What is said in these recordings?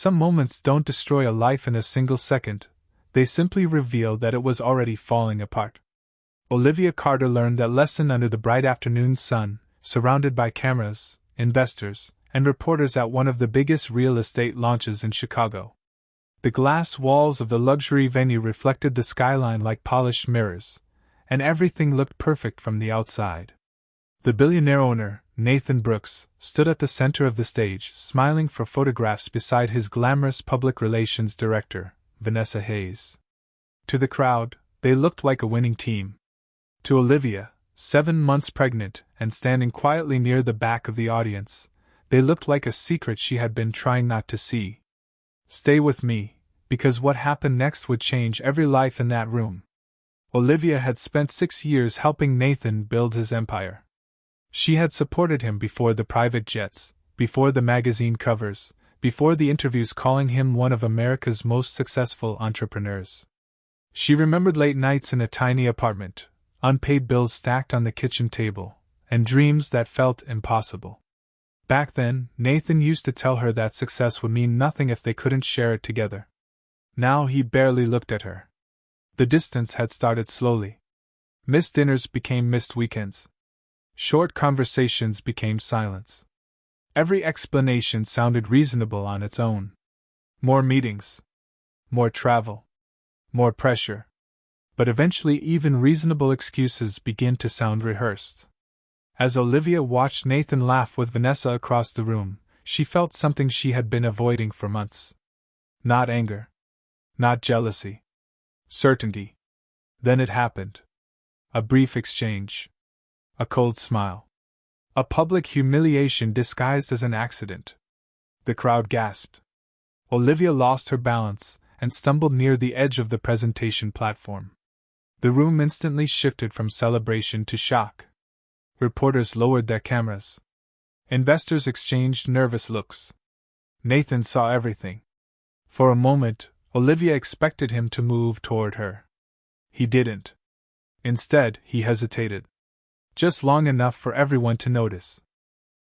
Some moments don't destroy a life in a single second, they simply reveal that it was already falling apart. Olivia Carter learned that lesson under the bright afternoon sun, surrounded by cameras, investors, and reporters at one of the biggest real estate launches in Chicago. The glass walls of the luxury venue reflected the skyline like polished mirrors, and everything looked perfect from the outside. The billionaire owner, Nathan Brooks, stood at the center of the stage, smiling for photographs beside his glamorous public relations director, Vanessa Hayes. To the crowd, they looked like a winning team. To Olivia, 7 months pregnant and standing quietly near the back of the audience, they looked like a secret she had been trying not to see. Stay with me, because what happened next would change every life in that room. Olivia had spent 6 years helping Nathan build his empire. She had supported him before the private jets, before the magazine covers, before the interviews calling him one of America's most successful entrepreneurs. She remembered late nights in a tiny apartment, unpaid bills stacked on the kitchen table, and dreams that felt impossible. Back then, Nathan used to tell her that success would mean nothing if they couldn't share it together. Now he barely looked at her. The distance had started slowly. Missed dinners became missed weekends. Short conversations became silence. Every explanation sounded reasonable on its own. More meetings. More travel. More pressure. But eventually even reasonable excuses began to sound rehearsed. As Olivia watched Nathan laugh with Vanessa across the room, she felt something she had been avoiding for months. Not anger. Not jealousy. Certainty. Then it happened. A brief exchange. A cold smile. A public humiliation disguised as an accident. The crowd gasped. Olivia lost her balance and stumbled near the edge of the presentation platform. The room instantly shifted from celebration to shock. Reporters lowered their cameras. Investors exchanged nervous looks. Nathan saw everything. For a moment, Olivia expected him to move toward her. He didn't. Instead, he hesitated. Just long enough for everyone to notice.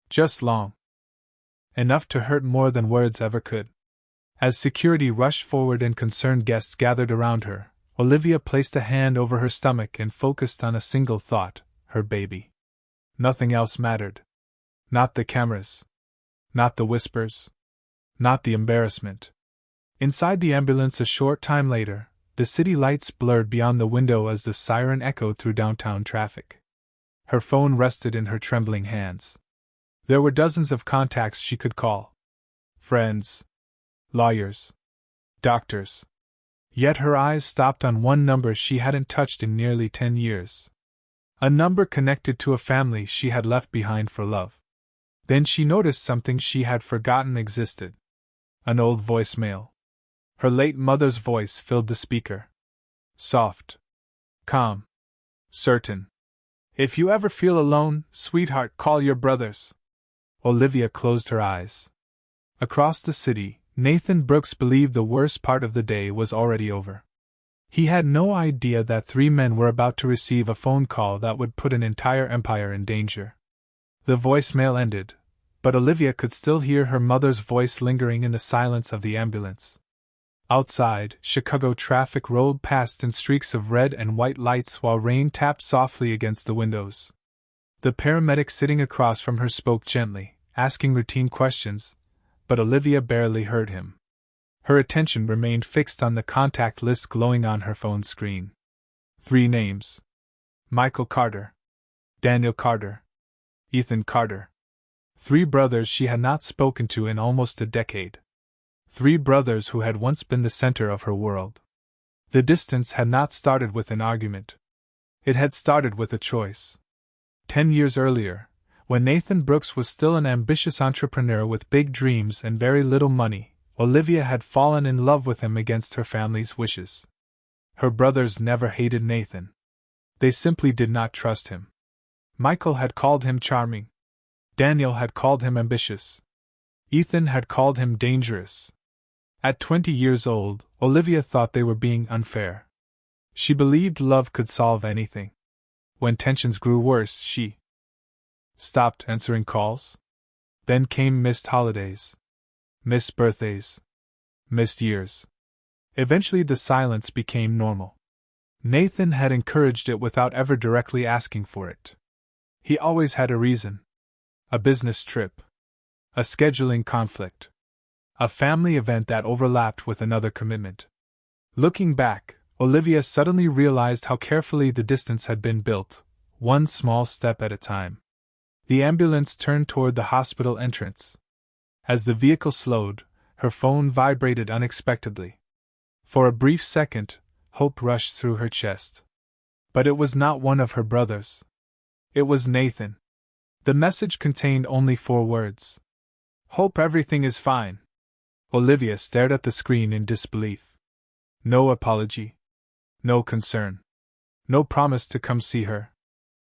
Just long enough to hurt more than words ever could. As security rushed forward and concerned guests gathered around her, Olivia placed a hand over her stomach and focused on a single thought: her baby. Nothing else mattered. Not the cameras. Not the whispers. Not the embarrassment. Inside the ambulance a short time later, the city lights blurred beyond the window as the siren echoed through downtown traffic. Her phone rested in her trembling hands. There were dozens of contacts she could call. Friends. Lawyers. Doctors. Yet her eyes stopped on one number she hadn't touched in nearly 10 years. A number connected to a family she had left behind for love. Then she noticed something she had forgotten existed. An old voicemail. Her late mother's voice filled the speaker. Soft. Calm. Certain. If you ever feel alone, sweetheart, call your brothers. Olivia closed her eyes. Across the city, Nathan Brooks believed the worst part of the day was already over. He had no idea that 3 men were about to receive a phone call that would put an entire empire in danger. The voicemail ended, but Olivia could still hear her mother's voice lingering in the silence of the ambulance. Outside, Chicago traffic rolled past in streaks of red and white lights while rain tapped softly against the windows. The paramedic sitting across from her spoke gently, asking routine questions, but Olivia barely heard him. Her attention remained fixed on the contact list glowing on her phone screen. 3 names. Michael Carter. Daniel Carter. Ethan Carter. 3 brothers she had not spoken to in almost a decade. 3 brothers who had once been the center of her world. The distance had not started with an argument. It had started with a choice. 10 years earlier, when Nathan Brooks was still an ambitious entrepreneur with big dreams and very little money, Olivia had fallen in love with him against her family's wishes. Her brothers never hated Nathan. They simply did not trust him. Michael had called him charming. Daniel had called him ambitious. Ethan had called him dangerous. At 20 years old, Olivia thought they were being unfair. She believed love could solve anything. When tensions grew worse, she stopped answering calls. Then came missed holidays. Missed birthdays. Missed years. Eventually the silence became normal. Nathan had encouraged it without ever directly asking for it. He always had a reason. A business trip. A scheduling conflict. A family event that overlapped with another commitment. Looking back, Olivia suddenly realized how carefully the distance had been built, one small step at a time. The ambulance turned toward the hospital entrance. As the vehicle slowed, her phone vibrated unexpectedly. For a brief second, hope rushed through her chest. But it was not one of her brothers. It was Nathan. The message contained only 4 words. Hope everything is fine. Olivia stared at the screen in disbelief. No apology. No concern. No promise to come see her.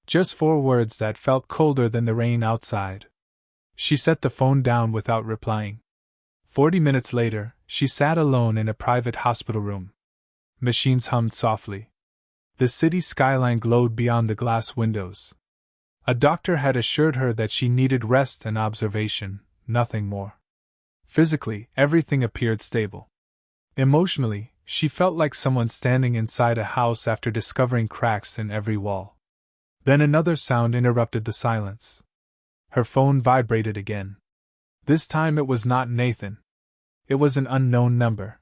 Just 4 words that felt colder than the rain outside. She set the phone down without replying. 40 minutes later, she sat alone in a private hospital room. Machines hummed softly. The city skyline glowed beyond the glass windows. A doctor had assured her that she needed rest and observation, nothing more. Physically, everything appeared stable. Emotionally, she felt like someone standing inside a house after discovering cracks in every wall. Then another sound interrupted the silence. Her phone vibrated again. This time it was not Nathan. It was an unknown number.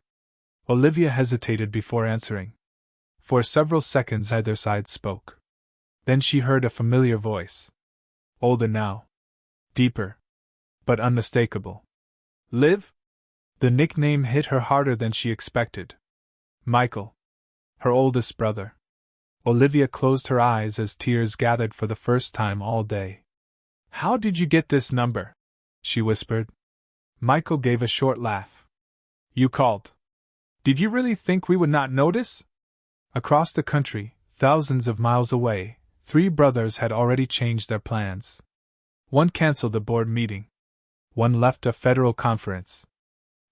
Olivia hesitated before answering. For several seconds either side spoke. Then she heard a familiar voice. Older now. Deeper. But unmistakable. Liv? The nickname hit her harder than she expected. Michael. Her oldest brother. Olivia closed her eyes as tears gathered for the first time all day. How did you get this number? She whispered. Michael gave a short laugh. You called. Did you really think we would not notice? Across the country, thousands of miles away, 3 brothers had already changed their plans. One canceled a board meeting. One left a federal conference.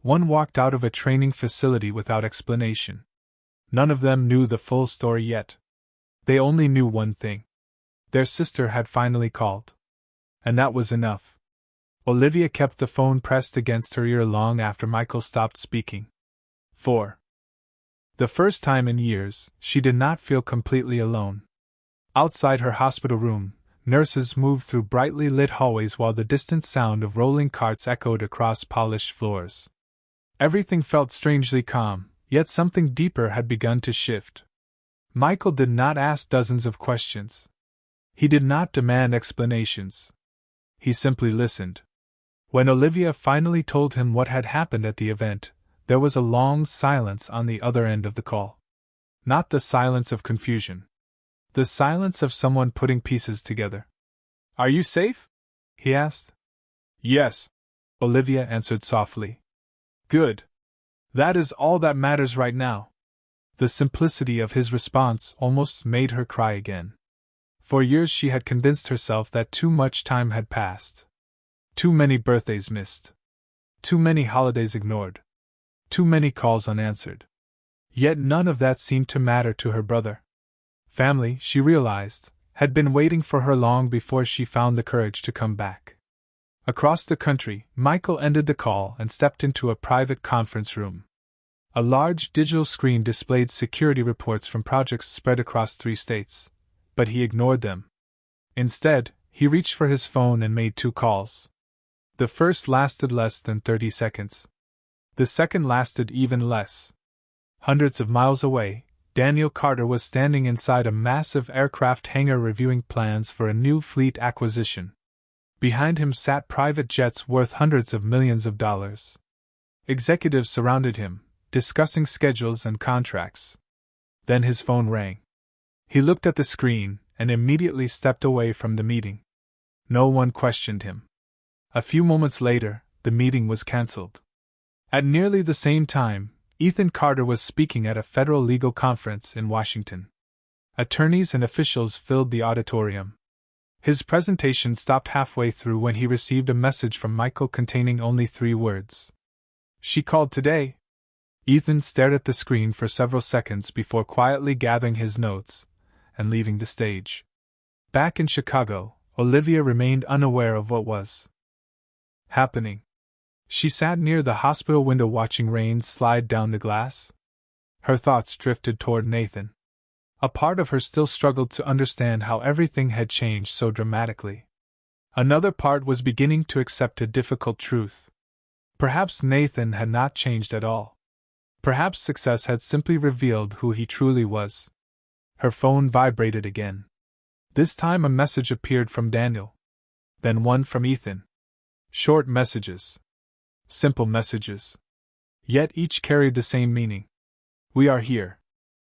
One walked out of a training facility without explanation. None of them knew the full story yet. They only knew one thing. Their sister had finally called. And that was enough. Olivia kept the phone pressed against her ear long after Michael stopped speaking. 4. The first time in years, she did not feel completely alone. Outside her hospital room, nurses moved through brightly lit hallways while the distant sound of rolling carts echoed across polished floors. Everything felt strangely calm, yet something deeper had begun to shift. Michael did not ask dozens of questions. He did not demand explanations. He simply listened. When Olivia finally told him what had happened at the event, there was a long silence on the other end of the call. Not the silence of confusion. The silence of someone putting pieces together. Are you safe? He asked. Yes, Olivia answered softly. Good. That is all that matters right now. The simplicity of his response almost made her cry again. For years she had convinced herself that too much time had passed. Too many birthdays missed. Too many holidays ignored. Too many calls unanswered. Yet none of that seemed to matter to her brother. Family, she realized, had been waiting for her long before she found the courage to come back. Across the country, Michael ended the call and stepped into a private conference room. A large digital screen displayed security reports from projects spread across 3 states, but he ignored them. Instead, he reached for his phone and made 2 calls. The first lasted less than 30 seconds. The second lasted even less. Hundreds of miles away, Daniel Carter was standing inside a massive aircraft hangar reviewing plans for a new fleet acquisition. Behind him sat private jets worth hundreds of millions of dollars. Executives surrounded him, discussing schedules and contracts. Then his phone rang. He looked at the screen and immediately stepped away from the meeting. No one questioned him. A few moments later, the meeting was cancelled. At nearly the same time, Ethan Carter was speaking at a federal legal conference in Washington. Attorneys and officials filled the auditorium. His presentation stopped halfway through when he received a message from Michael containing only 3 words. She called today. Ethan stared at the screen for several seconds before quietly gathering his notes and leaving the stage. Back in Chicago, Olivia remained unaware of what was happening. She sat near the hospital window watching rain slide down the glass. Her thoughts drifted toward Nathan. A part of her still struggled to understand how everything had changed so dramatically. Another part was beginning to accept a difficult truth. Perhaps Nathan had not changed at all. Perhaps success had simply revealed who he truly was. Her phone vibrated again. This time a message appeared from Daniel. Then one from Ethan. Short messages. Simple messages. Yet each carried the same meaning. We are here.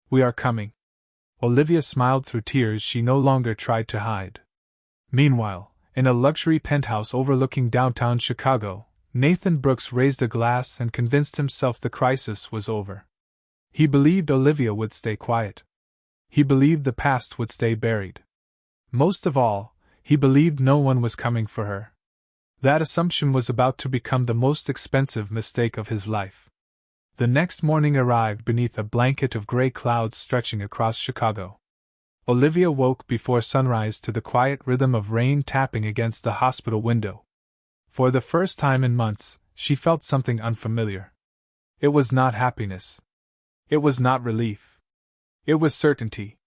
We are coming. Olivia smiled through tears she no longer tried to hide. Meanwhile, in a luxury penthouse overlooking downtown Chicago, Nathan Brooks raised a glass and convinced himself the crisis was over. He believed Olivia would stay quiet. He believed the past would stay buried. Most of all, he believed no one was coming for her. That assumption was about to become the most expensive mistake of his life. The next morning arrived beneath a blanket of gray clouds stretching across Chicago. Olivia woke before sunrise to the quiet rhythm of rain tapping against the hospital window. For the first time in months, she felt something unfamiliar. It was not happiness. It was not relief. It was certainty.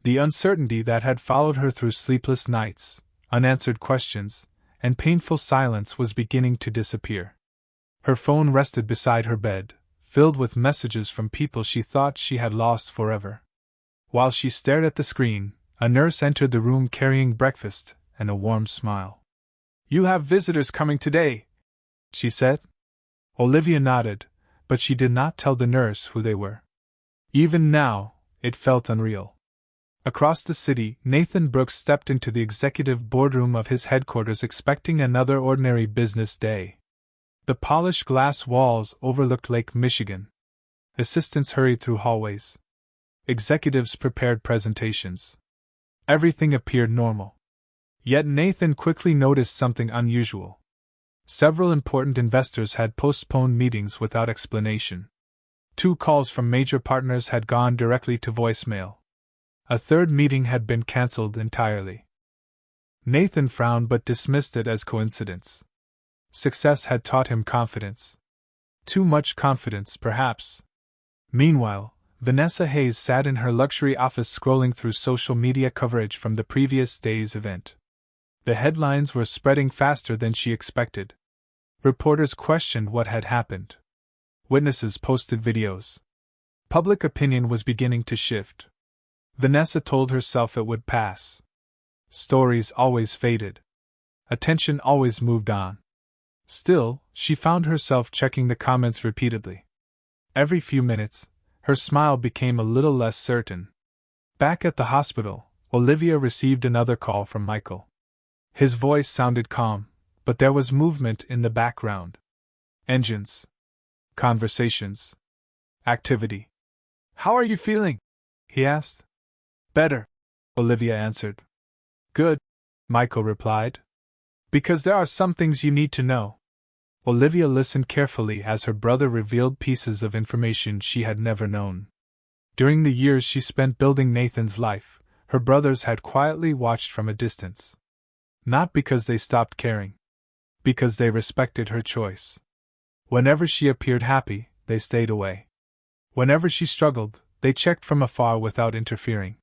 The uncertainty that had followed her through sleepless nights, unanswered questions, and painful silence was beginning to disappear. Her phone rested beside her bed, filled with messages from people she thought she had lost forever. While she stared at the screen, a nurse entered the room carrying breakfast and a warm smile. "You have visitors coming today," she said. Olivia nodded, but she did not tell the nurse who they were. Even now, it felt unreal. Across the city, Nathan Brooks stepped into the executive boardroom of his headquarters expecting another ordinary business day. The polished glass walls overlooked Lake Michigan. Assistants hurried through hallways. Executives prepared presentations. Everything appeared normal. Yet Nathan quickly noticed something unusual. Several important investors had postponed meetings without explanation. 2 calls from major partners had gone directly to voicemail. A third meeting had been cancelled entirely. Nathan frowned but dismissed it as coincidence. Success had taught him confidence. Too much confidence, perhaps. Meanwhile, Vanessa Hayes sat in her luxury office scrolling through social media coverage from the previous day's event. The headlines were spreading faster than she expected. Reporters questioned what had happened. Witnesses posted videos. Public opinion was beginning to shift. Vanessa told herself it would pass. Stories always faded. Attention always moved on. Still, she found herself checking the comments repeatedly. Every few minutes, her smile became a little less certain. Back at the hospital, Olivia received another call from Michael. His voice sounded calm, but there was movement in the background. Engines. Conversations. Activity. "How are you feeling?" he asked. "Better," Olivia answered. "Good," Michael replied. "Because there are some things you need to know." Olivia listened carefully as her brother revealed pieces of information she had never known. During the years she spent building Nathan's life, her brothers had quietly watched from a distance. Not because they stopped caring. Because they respected her choice. Whenever she appeared happy, they stayed away. Whenever she struggled, they checked from afar without interfering.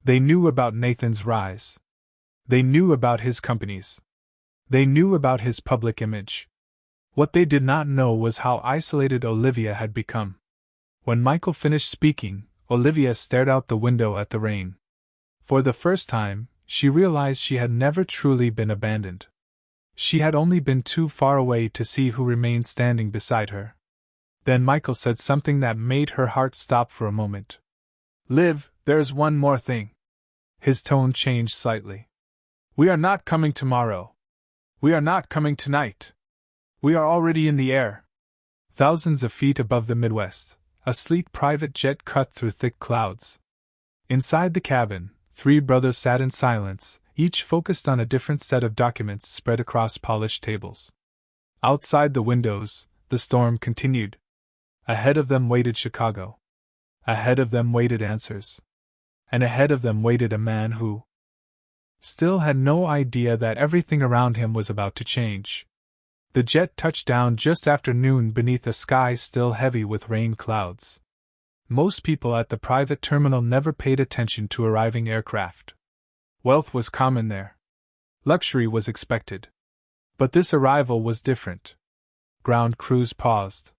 They knew about Nathan's rise. They knew about his companies. They knew about his public image. What they did not know was how isolated Olivia had become. When Michael finished speaking, Olivia stared out the window at the rain. For the first time, she realized she had never truly been abandoned. She had only been too far away to see who remained standing beside her. Then Michael said something that made her heart stop for a moment. "Liv, there's one more thing." His tone changed slightly. "We are not coming tomorrow. We are not coming tonight. We are already in the air." Thousands of feet above the Midwest, a sleek private jet cut through thick clouds. Inside the cabin, 3 brothers sat in silence, each focused on a different set of documents spread across polished tables. Outside the windows, the storm continued. Ahead of them waited Chicago. Ahead of them waited answers. And ahead of them waited a man who still had no idea that everything around him was about to change. The jet touched down just after noon beneath a sky still heavy with rain clouds. Most people at the private terminal never paid attention to arriving aircraft. Wealth was common there. Luxury was expected. But this arrival was different. Ground crews paused.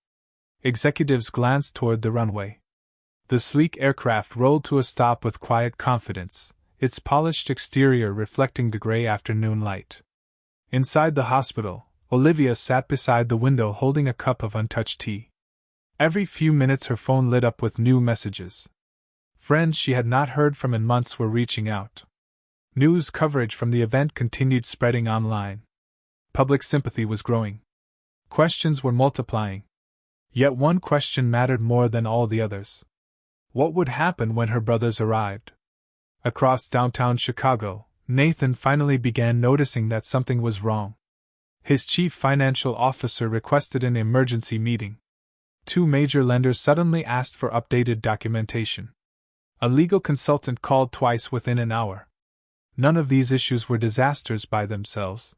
Executives glanced toward the runway. The sleek aircraft rolled to a stop with quiet confidence, its polished exterior reflecting the gray afternoon light. Inside the hospital, Olivia sat beside the window holding a cup of untouched tea. Every few minutes her phone lit up with new messages. Friends she had not heard from in months were reaching out. News coverage from the event continued spreading online. Public sympathy was growing. Questions were multiplying. Yet one question mattered more than all the others. What would happen when her brothers arrived? Across downtown Chicago, Nathan finally began noticing that something was wrong. His chief financial officer requested an emergency meeting. 2 major lenders suddenly asked for updated documentation. A legal consultant called twice within an hour. None of these issues were disasters by themselves.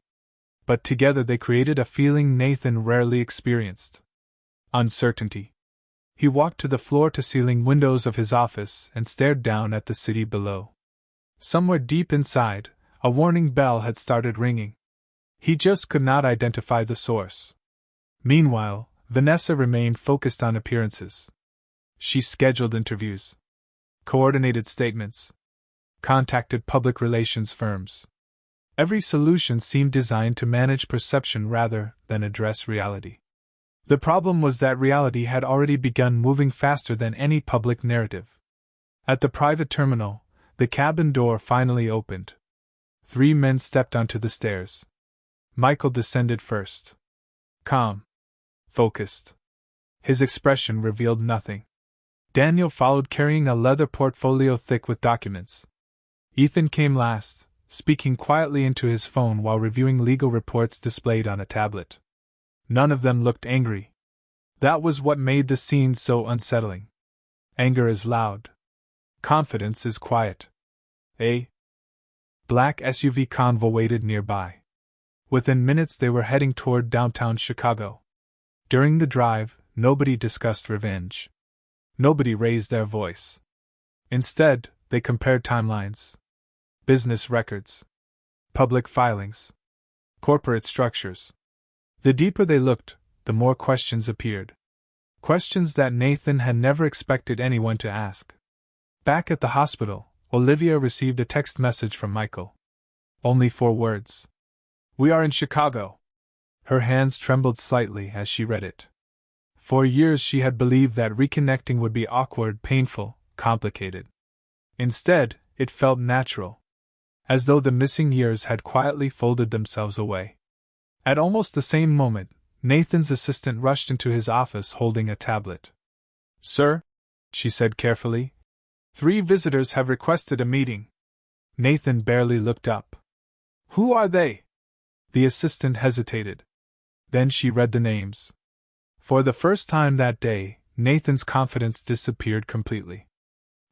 But together they created a feeling Nathan rarely experienced. Uncertainty. He walked to the floor-to-ceiling windows of his office and stared down at the city below. Somewhere deep inside, a warning bell had started ringing. He just could not identify the source. Meanwhile, Vanessa remained focused on appearances. She scheduled interviews, coordinated statements, contacted public relations firms. Every solution seemed designed to manage perception rather than address reality. The problem was that reality had already begun moving faster than any public narrative. At the private terminal, the cabin door finally opened. 3 men stepped onto the stairs. Michael descended first. Calm. Focused. His expression revealed nothing. Daniel followed carrying a leather portfolio thick with documents. Ethan came last, speaking quietly into his phone while reviewing legal reports displayed on a tablet. None of them looked angry. That was what made the scene so unsettling. Anger is loud. Confidence is quiet. A black SUV convoy waited nearby. Within minutes they were heading toward downtown Chicago. During the drive, nobody discussed revenge. Nobody raised their voice. Instead, they compared timelines, business records, public filings, corporate structures. The deeper they looked, the more questions appeared. Questions that Nathan had never expected anyone to ask. Back at the hospital, Olivia received a text message from Michael. Only 4 words. "We are in Chicago." Her hands trembled slightly as she read it. For years she had believed that reconnecting would be awkward, painful, complicated. Instead, it felt natural. As though the missing years had quietly folded themselves away. At almost the same moment, Nathan's assistant rushed into his office holding a tablet. "Sir," she said carefully, "3 visitors have requested a meeting." Nathan barely looked up. "Who are they?" The assistant hesitated. Then she read the names. For the first time that day, Nathan's confidence disappeared completely.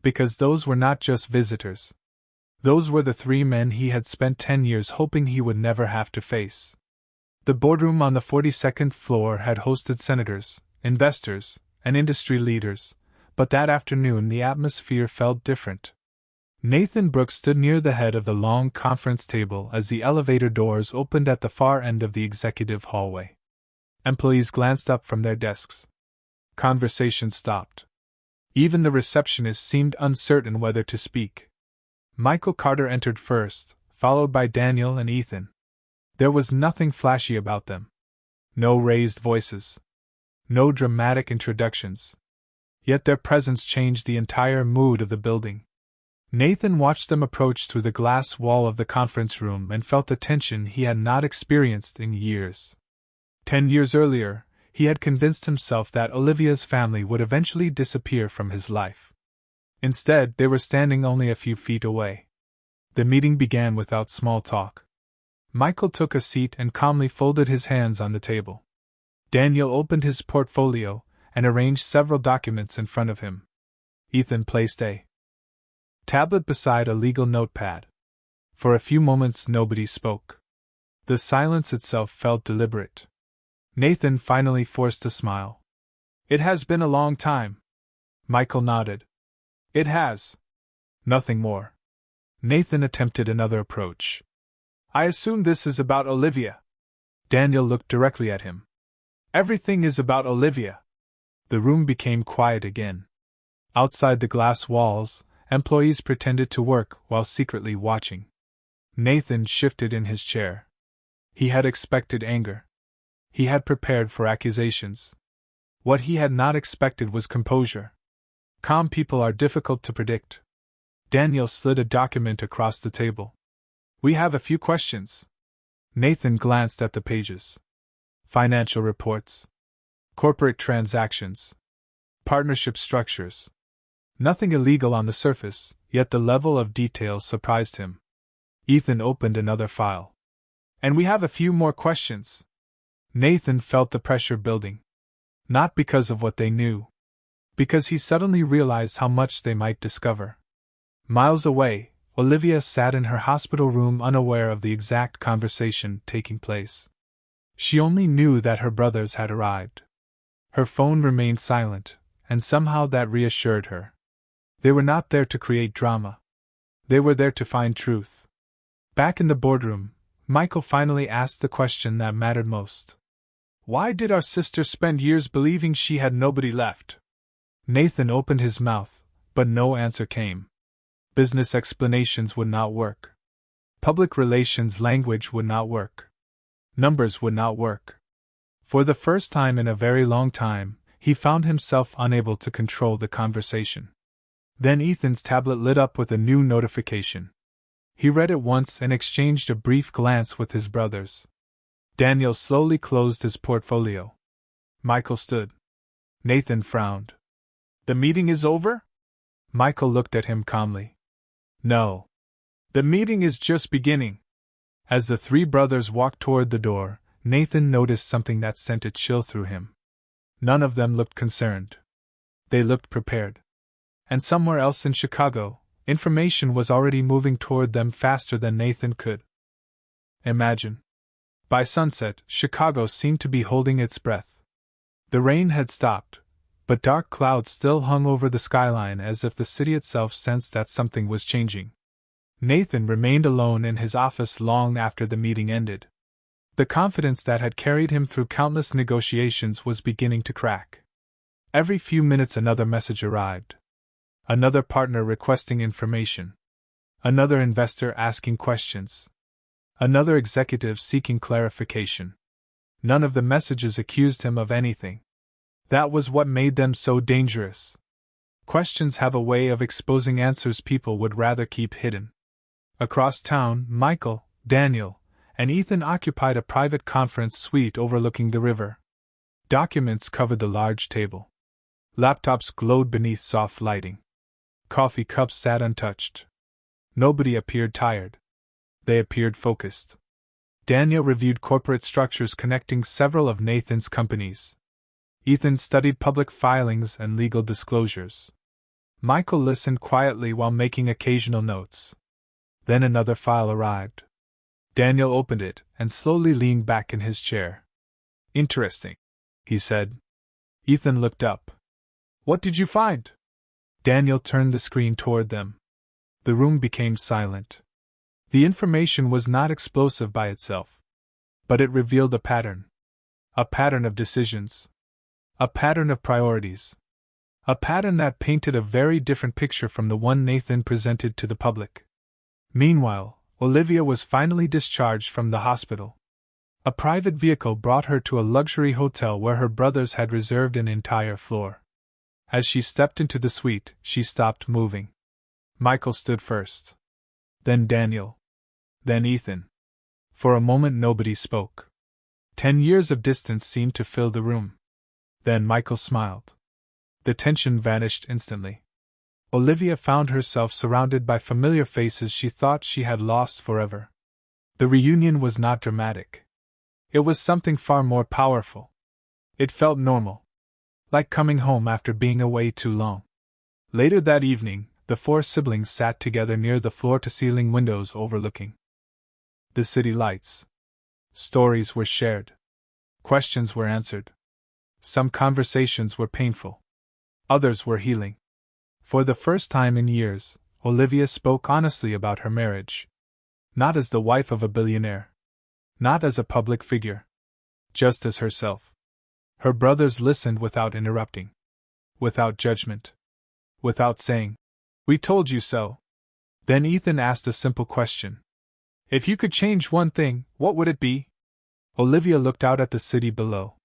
Because those were not just visitors. Those were the 3 men he had spent 10 years hoping he would never have to face. The boardroom on the 42nd floor had hosted senators, investors, and industry leaders, but that afternoon the atmosphere felt different. Nathan Brooks stood near the head of the long conference table as the elevator doors opened at the far end of the executive hallway. Employees glanced up from their desks. Conversation stopped. Even the receptionist seemed uncertain whether to speak. Michael Carter entered first, followed by Daniel and Ethan. There was nothing flashy about them. No raised voices. No dramatic introductions. Yet their presence changed the entire mood of the building. Nathan watched them approach through the glass wall of the conference room and felt a tension he had not experienced in years. 10 years earlier, he had convinced himself that Olivia's family would eventually disappear from his life. Instead, they were standing only a few feet away. The meeting began without small talk. Michael took a seat and calmly folded his hands on the table. Daniel opened his portfolio and arranged several documents in front of him. Ethan placed a tablet beside a legal notepad. For a few moments nobody spoke. The silence itself felt deliberate. Nathan finally forced a smile. It has been a long time. Michael nodded. It has. Nothing more. Nathan attempted another approach. I assume this is about Olivia. Daniel looked directly at him. Everything is about Olivia. The room became quiet again. Outside the glass walls, employees pretended to work while secretly watching. Nathan shifted in his chair. He had expected anger. He had prepared for accusations. What he had not expected was composure. Calm people are difficult to predict. Daniel slid a document across the table. We have a few questions. Nathan glanced at the pages. Financial reports. Corporate transactions. Partnership structures. Nothing illegal on the surface, yet the level of detail surprised him. Ethan opened another file. And we have a few more questions. Nathan felt the pressure building. Not because of what they knew. Because he suddenly realized how much they might discover. Miles away, Olivia sat in her hospital room unaware of the exact conversation taking place. She only knew that her brothers had arrived. Her phone remained silent, and somehow that reassured her. They were not there to create drama. They were there to find truth. Back in the boardroom, Michael finally asked the question that mattered most. Why did our sister spend years believing she had nobody left? Nathan opened his mouth, but no answer came. Business explanations would not work. Public relations language would not work. Numbers would not work. For the first time in a very long time, he found himself unable to control the conversation. Then Ethan's tablet lit up with a new notification. He read it once and exchanged a brief glance with his brothers. Daniel slowly closed his portfolio. Michael stood. Nathan frowned. The meeting is over? Michael looked at him calmly. No. The meeting is just beginning. As the three brothers walked toward the door, Nathan noticed something that sent a chill through him. None of them looked concerned. They looked prepared. And somewhere else in Chicago, information was already moving toward them faster than Nathan could imagine. By sunset, Chicago seemed to be holding its breath. The rain had stopped, but dark clouds still hung over the skyline as if the city itself sensed that something was changing. Nathan remained alone in his office long after the meeting ended. The confidence that had carried him through countless negotiations was beginning to crack. Every few minutes another message arrived. Another partner requesting information. Another investor asking questions. Another executive seeking clarification. None of the messages accused him of anything. That was what made them so dangerous. Questions have a way of exposing answers people would rather keep hidden. Across town, Michael, Daniel, and Ethan occupied a private conference suite overlooking the river. Documents covered the large table. Laptops glowed beneath soft lighting. Coffee cups sat untouched. Nobody appeared tired. They appeared focused. Daniel reviewed corporate structures connecting several of Nathan's companies. Ethan studied public filings and legal disclosures. Michael listened quietly while making occasional notes. Then another file arrived. Daniel opened it and slowly leaned back in his chair. Interesting, he said. Ethan looked up. What did you find? Daniel turned the screen toward them. The room became silent. The information was not explosive by itself. But it revealed a pattern. A pattern of decisions. A pattern of priorities. A pattern that painted a very different picture from the one Nathan presented to the public. Meanwhile, Olivia was finally discharged from the hospital. A private vehicle brought her to a luxury hotel where her brothers had reserved an entire floor. As she stepped into the suite, she stopped moving. Michael stood first. Then Daniel. Then Ethan. For a moment nobody spoke. 10 years of distance seemed to fill the room. Then Michael smiled. The tension vanished instantly. Olivia found herself surrounded by familiar faces she thought she had lost forever. The reunion was not dramatic. It was something far more powerful. It felt normal. Like coming home after being away too long. Later that evening, the four siblings sat together near the floor-to-ceiling windows overlooking the city lights. Stories were shared. Questions were answered. Some conversations were painful. Others were healing. For the first time in years, Olivia spoke honestly about her marriage. Not as the wife of a billionaire. Not as a public figure. Just as herself. Her brothers listened without interrupting. Without judgment. Without saying, "We told you so." Then Ethan asked a simple question. "If you could change one thing, what would it be?" Olivia looked out at the city below.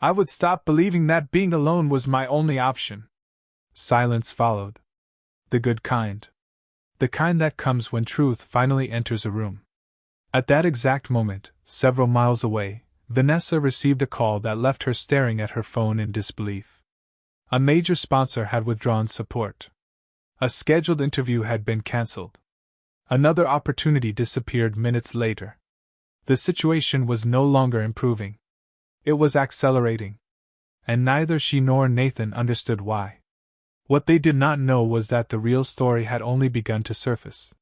"I would stop believing that being alone was my only option." Silence followed. The good kind. The kind that comes when truth finally enters a room. At that exact moment, several miles away, Vanessa received a call that left her staring at her phone in disbelief. A major sponsor had withdrawn support. A scheduled interview had been cancelled. Another opportunity disappeared minutes later. The situation was no longer improving. It was accelerating. And neither she nor Nathan understood why. What they did not know was that the real story had only begun to surface.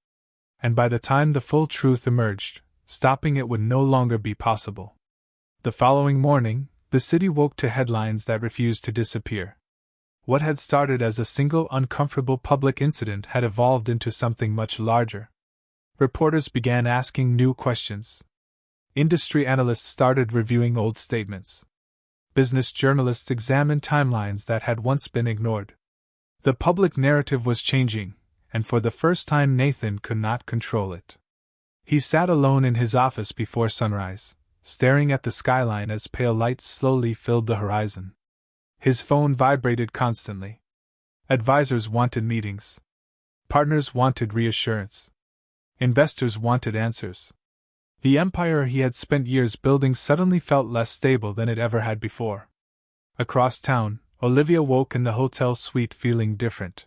And by the time the full truth emerged, stopping it would no longer be possible. The following morning, the city woke to headlines that refused to disappear. What had started as a single uncomfortable public incident had evolved into something much larger. Reporters began asking new questions. Industry analysts started reviewing old statements. Business journalists examined timelines that had once been ignored. The public narrative was changing, and for the first time Nathan could not control it. He sat alone in his office before sunrise, staring at the skyline as pale lights slowly filled the horizon. His phone vibrated constantly. Advisors wanted meetings. Partners wanted reassurance. Investors wanted answers. The empire he had spent years building suddenly felt less stable than it ever had before. Across town, Olivia woke in the hotel suite feeling different.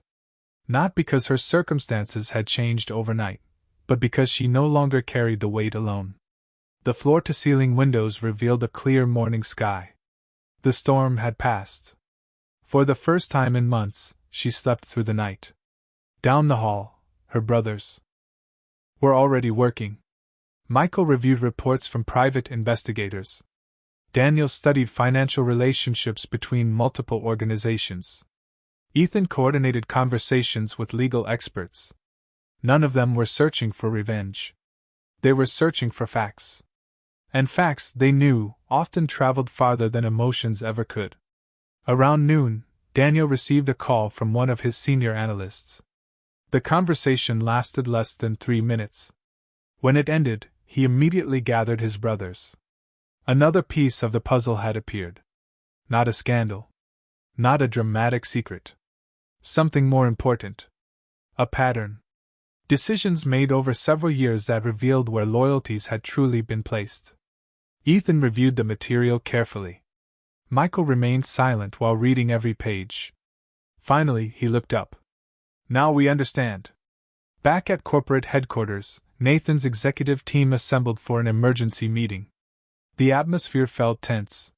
Not because her circumstances had changed overnight, but because she no longer carried the weight alone. The floor-to-ceiling windows revealed a clear morning sky. The storm had passed. For the first time in months, she slept through the night. Down the hall, her brothers were already working. Michael reviewed reports from private investigators. Daniel studied financial relationships between multiple organizations. Ethan coordinated conversations with legal experts. None of them were searching for revenge. They were searching for facts. And facts, they knew, often traveled farther than emotions ever could. Around noon, Daniel received a call from one of his senior analysts. The conversation lasted less than 3 minutes. When it ended, he immediately gathered his brothers. Another piece of the puzzle had appeared. Not a scandal. Not a dramatic secret. Something more important. A pattern. Decisions made over several years that revealed where loyalties had truly been placed. Ethan reviewed the material carefully. Michael remained silent while reading every page. Finally, he looked up. "Now we understand." Back at corporate headquarters, Nathan's executive team assembled for an emergency meeting. The atmosphere felt tense.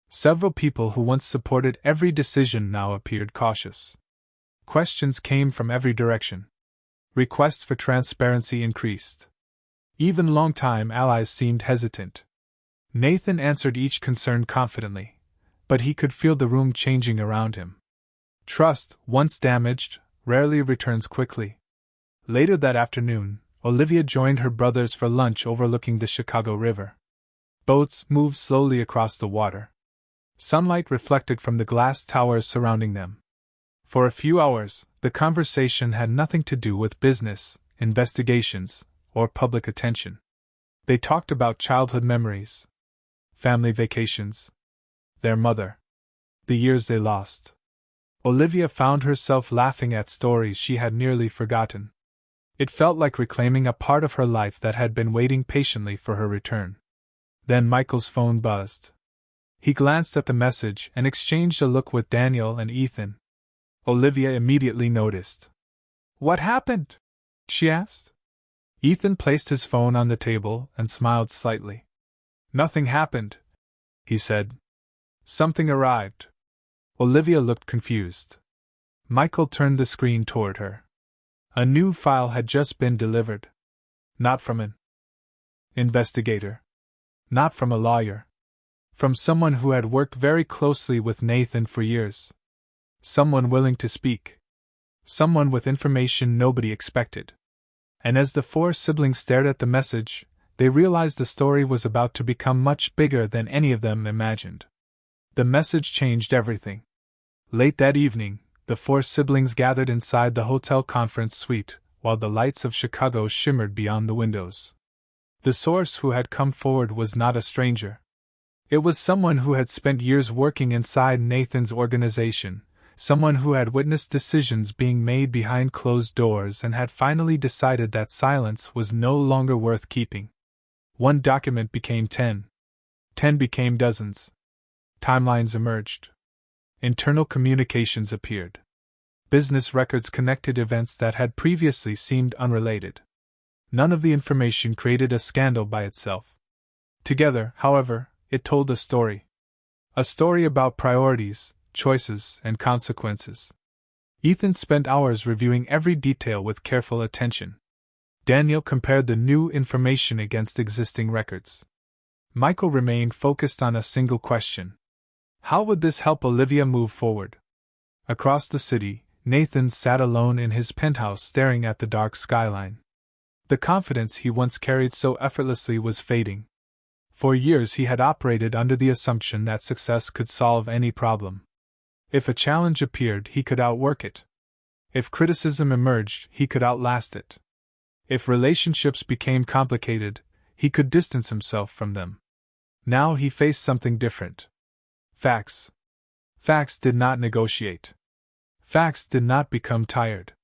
Several people who once supported every decision now appeared cautious. Questions came from every direction. Requests for transparency increased. Even longtime allies seemed hesitant. Nathan answered each concern confidently, but he could feel the room changing around him. Trust, once damaged, rarely returns quickly. Later that afternoon, Olivia joined her brothers for lunch overlooking the Chicago River. Boats moved slowly across the water. Sunlight reflected from the glass towers surrounding them. For a few hours, the conversation had nothing to do with business, investigations, or public attention. They talked about childhood memories, family vacations, their mother, the years they lost. Olivia found herself laughing at stories she had nearly forgotten. It felt like reclaiming a part of her life that had been waiting patiently for her return. Then Michael's phone buzzed. He glanced at the message and exchanged a look with Daniel and Ethan. Olivia immediately noticed. "What happened?" she asked. Ethan placed his phone on the table and smiled slightly. "Nothing happened," he said. "Something arrived." Olivia looked confused. Michael turned the screen toward her. A new file had just been delivered. Not from an investigator. Not from a lawyer. From someone who had worked very closely with Nathan for years. Someone willing to speak. Someone with information nobody expected. And as the four siblings stared at the message, they realized the story was about to become much bigger than any of them imagined. The message changed everything. Late that evening, the four siblings gathered inside the hotel conference suite, while the lights of Chicago shimmered beyond the windows. The source who had come forward was not a stranger. It was someone who had spent years working inside Nathan's organization, someone who had witnessed decisions being made behind closed doors and had finally decided that silence was no longer worth keeping. One document became 10. 10 became dozens. Timelines emerged. Internal communications appeared. Business records connected events that had previously seemed unrelated. None of the information created a scandal by itself. Together, however, it told a story. A story about priorities, choices, and consequences. Ethan spent hours reviewing every detail with careful attention. Daniel compared the new information against existing records. Michael remained focused on a single question. How would this help Olivia move forward? Across the city, Nathan sat alone in his penthouse staring at the dark skyline. The confidence he once carried so effortlessly was fading. For years he had operated under the assumption that success could solve any problem. If a challenge appeared, he could outwork it. If criticism emerged, he could outlast it. If relationships became complicated, he could distance himself from them. Now he faced something different. Facts. Facts did not negotiate. Facts did not become tired.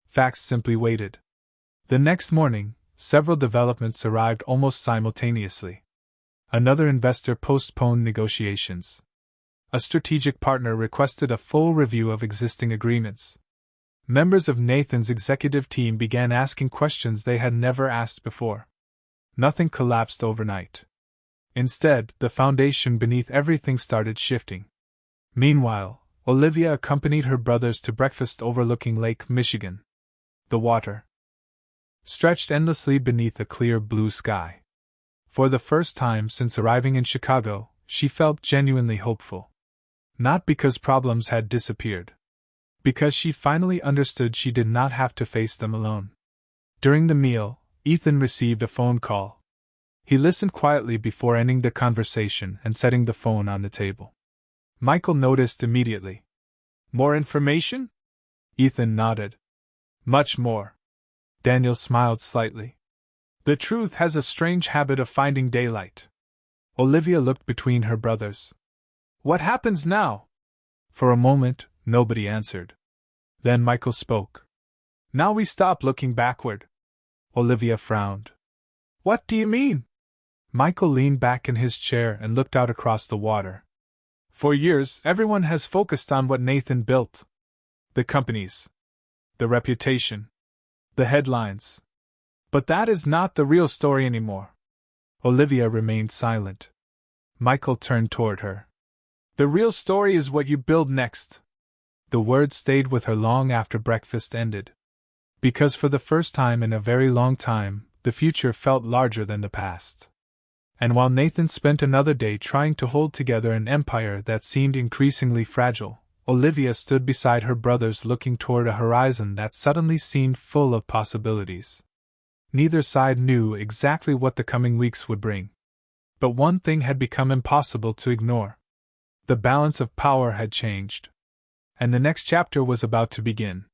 Facts simply waited. The next morning, several developments arrived almost simultaneously. Another investor postponed negotiations. A strategic partner requested a full review of existing agreements. Members of Nathan's executive team began asking questions they had never asked before. Nothing collapsed overnight. Instead, the foundation beneath everything started shifting. Meanwhile, Olivia accompanied her brothers to breakfast overlooking Lake Michigan. The water stretched endlessly beneath a clear blue sky. For the first time since arriving in Chicago, she felt genuinely hopeful. Not because problems had disappeared. Because she finally understood she did not have to face them alone. During the meal, Ethan received a phone call. He listened quietly before ending the conversation and setting the phone on the table. Michael noticed immediately. More information? Ethan nodded. Much more. Daniel smiled slightly. The truth has a strange habit of finding daylight. Olivia looked between her brothers. What happens now? For a moment, nobody answered. Then Michael spoke. Now we stop looking backward. Olivia frowned. What do you mean? Michael leaned back in his chair and looked out across the water. For years, everyone has focused on what Nathan built. The companies. The reputation. The headlines. But that is not the real story anymore. Olivia remained silent. Michael turned toward her. The real story is what you build next. The words stayed with her long after breakfast ended. Because for the first time in a very long time, the future felt larger than the past. And while Nathan spent another day trying to hold together an empire that seemed increasingly fragile, Olivia stood beside her brothers looking toward a horizon that suddenly seemed full of possibilities. Neither side knew exactly what the coming weeks would bring. But one thing had become impossible to ignore. The balance of power had changed. And the next chapter was about to begin.